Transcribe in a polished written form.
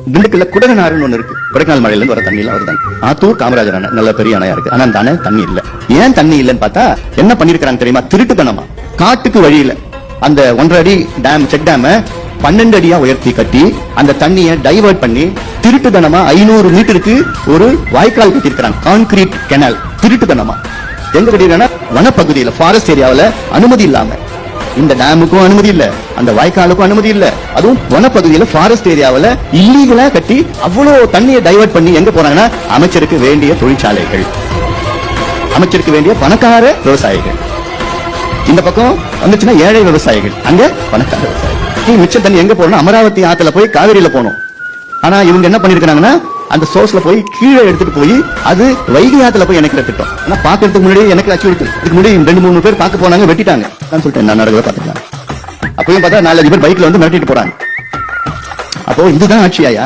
திண்டுக்கல்ல குடகனாறுன்னு ஒண்ணு இருக்கு. கொடைக்கானல் மழையில இருந்து வர தண்ணியில வருதான். ஆத்தூர் காமராஜர் அணை நல்ல பெரிய அணையா இருக்கு. ஆனா அந்த அணை தண்ணி இல்ல. ஏன் தண்ணி இல்லன்னு பார்த்தா என்ன பண்ணிருக்காங்க தெரியுமா? திருட்டுத்தனமா காட்டுக்கு வழியில அந்த 1.5 அடி டேம், செக் டேம் 12 அடியா உயர்த்தி கட்டி அந்த தண்ணியை டைவர்ட் பண்ணி திருட்டுத்தனமா 500 மீட்டருக்கு ஒரு வாய்க்கால் கட்டிருக்காங்க. Concrete canal. திருட்டுத்தனமா எங்க கட்டிருக்காங்க? வனப்பகுதியில, ஃபாரஸ்ட் ஏரியாவில் அனுமதி இல்லாம. இந்த டேமுக்கும் அனுமதி இல்ல, அந்த வாய்க்காலுக்கும் அனுமதி இல்ல. அதுவும் வனப்பகுதியில, ஃபாரஸ்ட் ஏரியாவில் இல்லீகலா கட்டி அவ்வளவு தண்ணியை டைவர்ட் பண்ணி எங்க போறாங்கன்னா அமைச்சருக்கு வேண்டிய தொழிற்சாலைகள், அமைச்சருக்கு வேண்டிய பணக்கார விவசாயிகள். இந்த பக்கம் வந்துச்சுன்னா ஏழை விவசாயிகள், அங்க பணக்கார விவசாயிகள். மிச்ச தண்ணி எங்க போறோம்? அமராவதி ஆத்துல போய் காவிரியில போனோம். ஆனா இவங்க என்ன பண்ணிருக்காங்கன்னா அந்த சோர்ஸ்ல போய் கீழே எடுத்துட்டு போய் அது வைகை ஆத்துல போய் இணைக்கிற திட்டம். ஆனா பாக்கிறதுக்கு முன்னாடி எனக்கு அச்சுறுத்து. இதுக்கு முன்னாடி 2-3 பேர் பார்க்க போனாங்க, வெட்டிட்டாங்க. நான் சொல்லிட்டேன் நான் நடக்கிறத பாத்துக்கலாம். அப்பயும் பார்த்தா 4 பேர் பைக்ல வந்து மிரட்டிட்டு போறாங்க. அப்போ இதுதான் ஆட்சியாயா?